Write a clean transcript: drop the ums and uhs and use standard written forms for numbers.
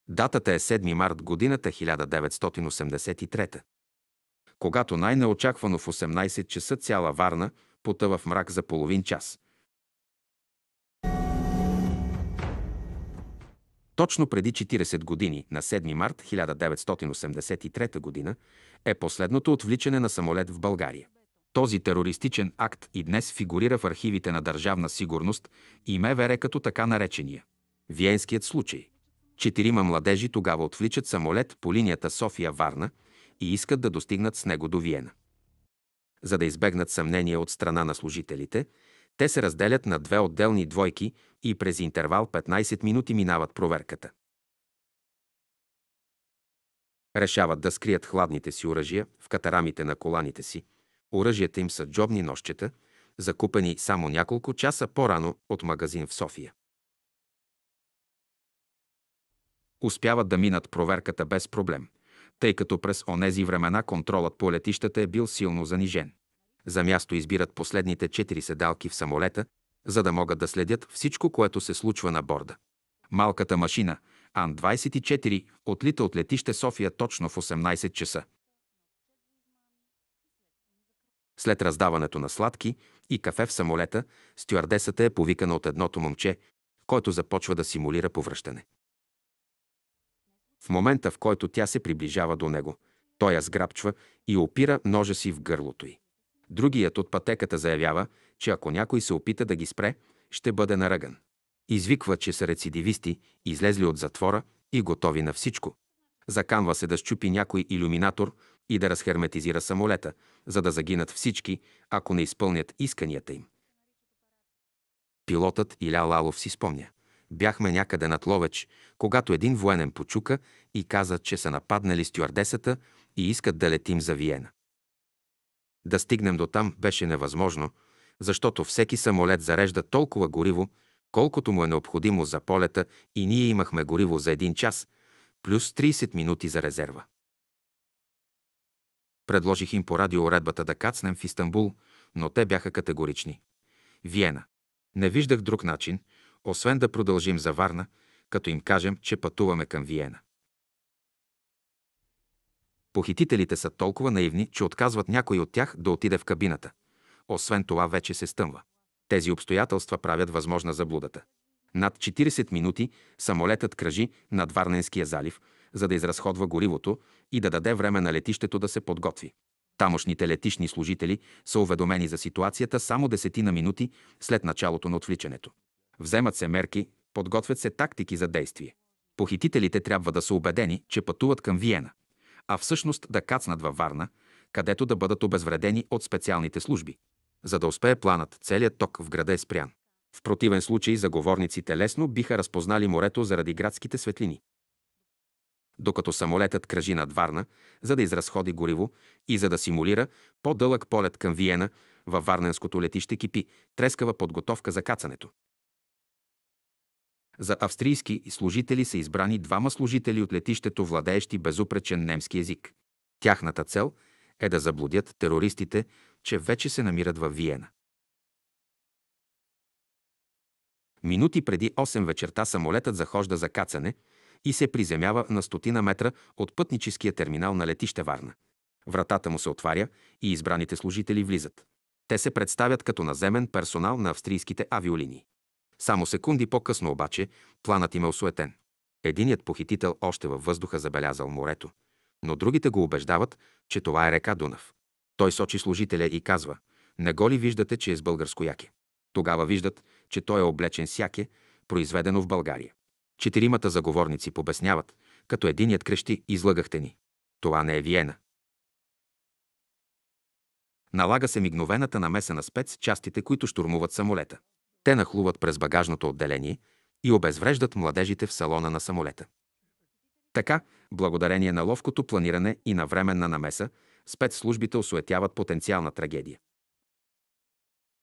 Датата е 7 март годината 1983, когато най-неочаквано в 18 часа цяла Варна потъва в мрак за половин час. Точно преди 40 години, на 7 март 1983 година, е последното отвличане на самолет в България. Този терористичен акт и днес фигурира в архивите на Държавна сигурност и МВР като така наречения Виенският случай. 4 младежи тогава отвличат самолет по линията София-Варна и искат да достигнат с него до Виена. За да избегнат съмнение от страна на служителите, те се разделят на две отделни двойки и през интервал 15 минути минават проверката. Решават да скрият хладните си оръжия в катарамите на коланите си. Оръжията им са джобни ножчета, закупени само няколко часа по-рано от магазин в София. Успяват да минат проверката без проблем, тъй като през онези времена контролът по летищата е бил силно занижен. За място избират последните 4 седалки в самолета, за да могат да следят всичко, което се случва на борда. Малката машина Ан-24 отлита от летище София точно в 18 часа. След раздаването на сладки и кафе в самолета, стюардесата е повикана от едното момче, който започва да симулира повръщане. В момента, в който тя се приближава до него, той я сграбчва и опира ножа си в гърлото й. Другият от пътеката заявява, че ако някой се опита да ги спре, ще бъде наръган. Извиква, че са рецидивисти, излезли от затвора и готови на всичко. Заканва се да счупи някой илюминатор и да разхерметизира самолета, за да загинат всички, ако не изпълнят исканията им. Пилотът Иля Лалов си спомня. Бяхме някъде над Ловеч, когато един военен почука и каза, че са нападнали стюардесата и искат да летим за Виена. Да стигнем до там беше невъзможно, защото всеки самолет зарежда толкова гориво, колкото му е необходимо за полета и ние имахме гориво за 1 час, плюс 30 минути за резерва. Предложих им по радиоуредбата да кацнем в Истанбул, но те бяха категорични. Виена. Не виждах друг начин, освен да продължим за Варна, като им кажем, че пътуваме към Виена. Похитителите са толкова наивни, че отказват някой от тях да отиде в кабината. Освен това вече се стъмва. Тези обстоятелства правят възможна заблудата. Над 40 минути самолетът кръжи над Варненския залив, за да изразходва горивото и да даде време на летището да се подготви. Тамошните летищни служители са уведомени за ситуацията само 10 минути след началото на отвличането. Вземат се мерки, подготвят се тактики за действие. Похитителите трябва да са убедени, че пътуват към Виена, а всъщност да кацнат във Варна, където да бъдат обезвредени от специалните служби. За да успее планът, целият ток в града е спрян. В противен случай заговорниците лесно биха разпознали морето заради градските светлини. Докато самолетът кръжи над Варна, за да изразходи гориво и за да симулира по-дълъг полет към Виена, във варненското летище кипи трескава подготовка за кацането. За австрийски служители са избрани 2 служители от летището, владеещи безупречен немски език. Тяхната цел е да заблудят терористите, че вече се намират във Виена. Минути преди 8 вечерта самолетът захожда за кацане и се приземява на 100 метра от пътническия терминал на летище Варна. Вратата му се отваря и избраните служители влизат. Те се представят като наземен персонал на австрийските авиолинии. Само секунди по-късно обаче планът им е осуетен. Единият похитител още във въздуха забелязал морето, но другите го убеждават, че това е река Дунав. Той сочи служителя и казва: „Не го ли виждате, че е с българско яке?“ Тогава виждат, че той е облечен с яке, произведено в България. 4 заговорници побесняват, като единият крещи: „Излъгахте ни! Това не е Виена!“ Налага се мигновената намеса на спецчастите, които щурмуват самолета. Те нахлуват през багажното отделение и обезвреждат младежите в салона на самолета. Така, благодарение на ловкото планиране и на временна намеса, спецслужбите осуетяват потенциална трагедия.